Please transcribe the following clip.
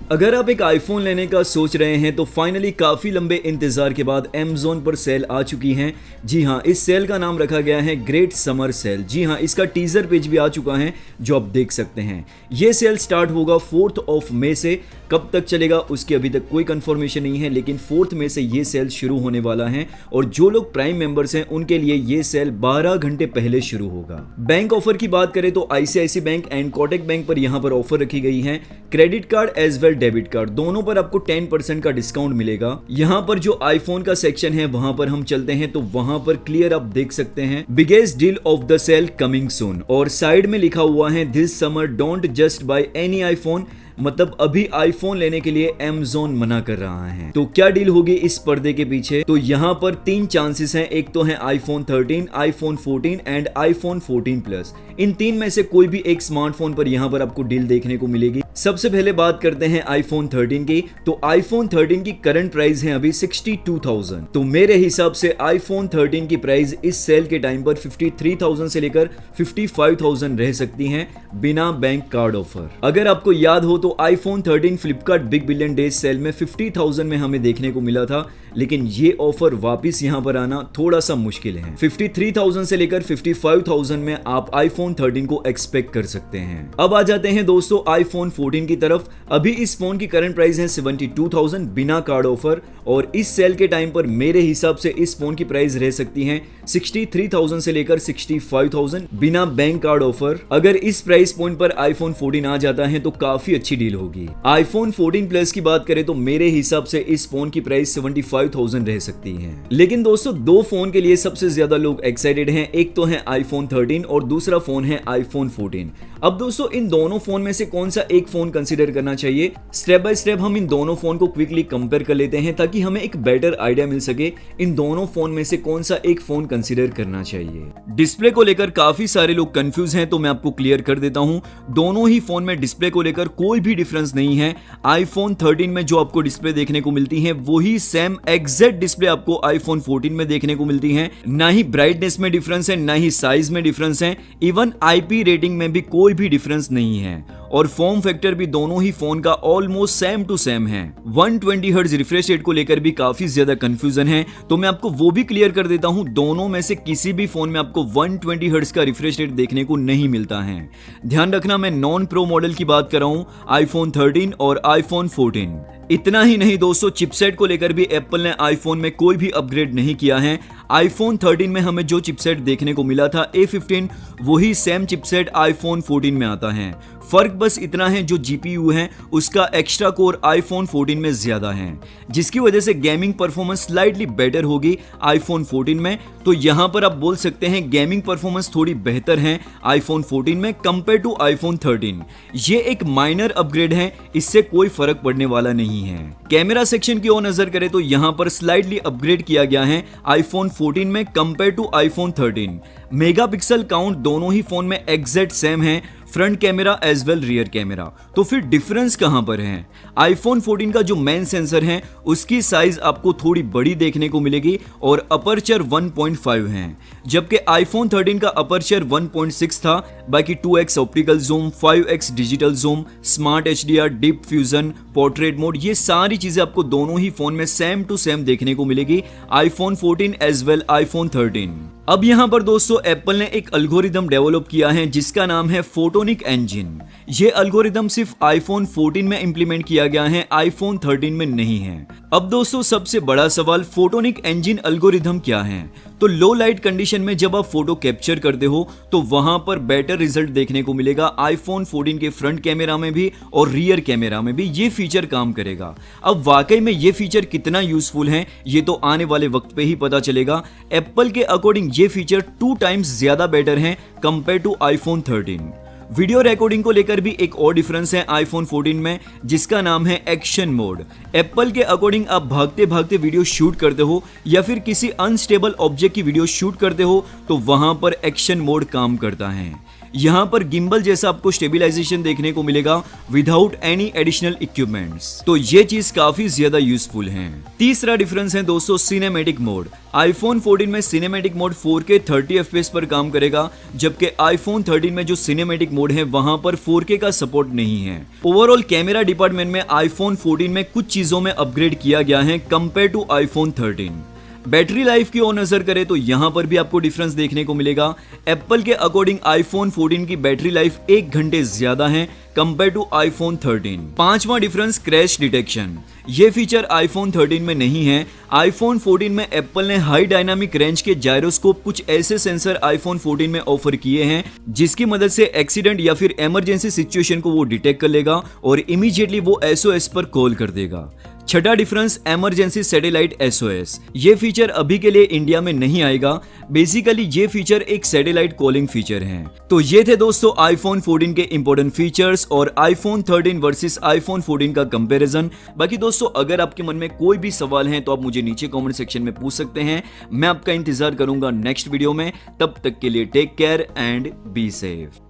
अगर आप एक आईफोन लेने का सोच रहे हैं तो फाइनली काफ़ी लंबे इंतज़ार के बाद Amazon पर सेल आ चुकी हैं। जी हाँ, इस सेल का नाम रखा गया है ग्रेट समर सेल। जी हाँ, इसका टीज़र पेज भी आ चुका है जो आप देख सकते हैं। ये सेल स्टार्ट होगा 4 मई से। कब तक चलेगा उसकी अभी तक कोई कंफर्मेशन नहीं है, लेकिन 4 मई से ये सेल शुरू होने वाला है और जो लोग प्राइम मेंबर्स हैं उनके लिए ये सेल 12 घंटे पहले शुरू होगा। बैंक ऑफर की बात करें तो ICICI bank and Kotak bank पर यहाँ पर ऑफर रखी गई है। Credit card as well debit card दोनों पर आपको 10% का डिस्काउंट मिलेगा। यहाँ पर जो आईफोन का सेक्शन है वहां पर हम चलते हैं तो वहां पर क्लियर आप देख सकते हैं biggest deal of the sale coming soon, और साइड में लिखा हुआ है this summer don't just buy any iPhone, मतलब अभी आईफोन लेने के लिए Amazon मना कर रहा है। तो क्या डील होगी इस पर्दे के पीछे? तो यहाँ पर 3 चांसेस हैं। एक तो है iPhone 13, iPhone 14 and iPhone 14 plus. इन 3 में से कोई भी एक स्मार्टफोन पर यहाँ पर आपको डील देखने को मिलेगी। सबसे पहले बात करते हैं iPhone 13 की। तो iPhone 13 की करंट प्राइस है अभी 62,000। तो मेरे हिसाब से iPhone 13 की प्राइस इस सेल के टाइम पर 53,000 से लेकर 55,000 रह सकती हैं बिना बैंक कार्ड ऑफर। अगर आपको याद हो तो iPhone 13 Flipkart big billion days cell में 50,000 में हमें देखने को मिला था, लेकिन ये ऑफर वापस यहां पर आना थोड़ा सा मुश्किल है। 53,000 से लेकर 55,000 में आप iPhone 13 को एक्सपेक्ट कर सकते हैं। अब आ जाते हैं दोस्तों iPhone 14 की तरफ। अभी इस फोन की करंट प्राइस है 72,000 बिना कार्ड ऑफर, और इस सेल के टाइम पर मेरे हिसाब से इस फोन की प्राइस रह सकती है 63,000 से लेकर 65,000 बिना बैंक कार्ड ऑफर। अगर इस प्राइस पॉइंट पर iPhone 14 आ जाता है तो काफी अच्छी डील होगी। iPhone 14 प्लस की बात करें तो मेरे हिसाब से इस फोन की प्राइस 75,000 रह सकती है। लेकिन दोस्तों दो फोन के लिए सबसे ज्यादा लोग एक्साइटेड हैं, एक तो है iPhone 13 और दूसरा फोन है iPhone 14। अब दोस्तों इन दोनों फोन में से कौन सा एक फोन कंसीडर करना चाहिए, स्टेप बाय स्टेप हम इन दोनों फोन को क्विकली कंपेयर कर लेते हैं ताकि हमें एक बेटर आइडिया मिल सके इन दोनों फोन में से कौन सा एक फोन कंसीडर करना चाहिए। डिस्प्ले को लेकर काफी सारे लोग कंफ्यूज हैं, तो मैं आपको क्लियर कर देता हूं। दोनों ही फोन में डिस्प्ले को लेकर कोई भी डिफरेंस नहीं है। iPhone 13 में जो आपको डिस्प्ले देखने को मिलती है वही सेम एग्जैक्ट डिस्प्ले आपको iPhone 14 में देखने को मिलती है। ना ही ब्राइटनेस में डिफरेंस है, ना ही साइज में डिफरेंस है, इवन IP रेटिंग में भी कोई भी डिफरेंस नहीं है, और फॉर्म फैक्टर भी दोनों ही फोन का ऑलमोस्ट सेम टू सेम है। 120 हर्ट्ज रिफ्रेश रेट को लेकर भी काफी ज्यादा कंफ्यूजन है, तो मैं आपको वो भी क्लियर कर देता हूं। दोनों में से किसी भी फोन में आपको 120 हर्ट्ज का रिफ्रेश रेट देखने को नहीं मिलता है। ध्यान रखना मैं नॉन प्रो मॉडल की बात कर रहा हूं, iPhone 13 और iPhone 14। इतना ही नहीं दोस्तों, चिपसेट को लेकर भी एप्पल ने आईफोन में कोई भी अपग्रेड नहीं किया है। iPhone 13 में हमें जो चिपसेट देखने को मिला था A15, वही सेम चिपसेट iPhone 14 में आता है। फर्क बस इतना है जो GPU है उसका एक्स्ट्रा कोर iPhone 14 में ज्यादा है, जिसकी वजह से गेमिंग परफॉर्मेंस स्लाइटली बेटर होगी iPhone 14 में। तो यहां पर आप बोल सकते हैं गेमिंग परफॉर्मेंस थोड़ी बेहतर है iPhone 14 में कंपेयर टू iPhone 13। ये एक माइनर अपग्रेड है, इससे कोई फर्क पड़ने वाला नहीं है। कैमरा सेक्शन की ओर नजर करें तो यहां पर स्लाइटली अपग्रेड किया गया है iPhone 14 में compare to iPhone 13। Megapixel count दोनों ही फोन में एग्जैक्ट सेम है, front camera as well rear camera. तो फिर डिफरेंस कहां पर है? iPhone 14 का जो मेन सेंसर है उसकी साइज आपको थोड़ी बड़ी देखने को मिलेगी और अपर्चर 1.5 है, जबकि iPhone 13 का अपर्चर 1.6 था। बाकी 2x optical zoom, 5x digital zoom, smart HDR, deep fusion, portrait mode, ये सारी चीजें आपको दोनों ही फोन में सेम टू सेम देखने को मिलेगी iPhone 14 एज वेल iPhone 13। अब यहां पर दोस्तों एप्पल ने एक एल्गोरिदम डेवलप किया है जिसका नाम है फोटोनिक इंजन। ये एल्गोरिदम सिर्फ iPhone 14 में इंप्लीमेंट किया गया है, iPhone 13 में नहीं है। अब दोस्तों सबसे बड़ा सवाल, फोटोनिक इंजन एल्गोरिदम क्या है? तो लो लाइट कंडीशन में जब आप फोटो कैप्चर करते हो तो वहां पर बेटर रिजल्ट देखने को मिलेगा iPhone 14 के फ्रंट कैमरा में भी और रियर कैमरा में भी ये फीचर काम करेगा। अब वाकई में ये फीचर कितना यूजफुल है ये तो आने वाले वक्त पे ही पता चलेगा। एप्पल के अकॉर्डिंग ये फीचर 2 टाइम्स ज्यादा बेटर है compare to iPhone 13। Video recording को लेकर भी एक और डिफरेंस है iPhone 14 में, जिसका नाम है एक्शन मोड। एप्पल के अकॉर्डिंग आप भागते भागते वीडियो शूट करते हो या फिर किसी अनस्टेबल ऑब्जेक्ट की वीडियो शूट करते हो तो वहां पर एक्शन मोड काम करता है। यहाँ पर गिम्बल जैसा आपको स्टेबिलाईजेशन देखने को मिलेगा विदाउट एनी एडिशनल इक्विपमेंट्स, तो ये चीज काफी ज्यादा यूजफुल है। तीसरा डिफरेंस है दोस्तों सिनेमैटिक मोड। आईफोन 14 में सिनेमैटिक मोड 4K 30 FPS पर काम करेगा, जबकि आईफोन 13 में जो सिनेमैटिक मोड है वहां पर 4K का सपोर्ट नहीं है। ओवरऑल कैमरा डिपार्टमेंट में आईफोन 14 में कुछ चीजों में अपग्रेड किया गया है compare to iPhone 13। Battery life की ओर नजर करें तो यहां पर भी आपको डिफरेंस देखने को मिलेगा। एप्पल के अकॉर्डिंग आईफोन 14 की बैटरी लाइफ 1 घंटे ज्यादा है कंपेयर टू आईफोन 13। पांचवा डिफरेंस क्रैश डिटेक्शन, ये फीचर आईफोन 13 में नहीं है। आईफोन 14 में एप्पल ने हाई डायनामिक रेंज के जायरोस्कोप कुछ ऐसे सेंसर आईफोन 14 में ऑफर किए हैं जिसकी मदद से एक्सीडेंट या फिर इमरजेंसी सिचुएशन को वो डिटेक्ट कर लेगा और इमीडिएटली वो SOS पर कॉल कर देगा। छठा डिफरेंस इमरजेंसी सैटेलाइट SOS, ये फीचर अभी के लिए इंडिया में नहीं आएगा। बेसिकली ये फीचर एक सैटेलाइट कॉलिंग फीचर है। तो ये थे दोस्तों आईफोन 14 के इंपॉर्टेंट फीचर्स और आईफोन 13 वर्सेस आईफोन 14 का कंपैरिजन। बाकी दोस्तों अगर आपके मन में कोई भी सवाल है तो आप मुझे नीचे कमेंट सेक्शन में पूछ सकते हैं, मैं आपका इंतजार करूंगा नेक्स्ट वीडियो में। तब तक के लिए take care and be safe.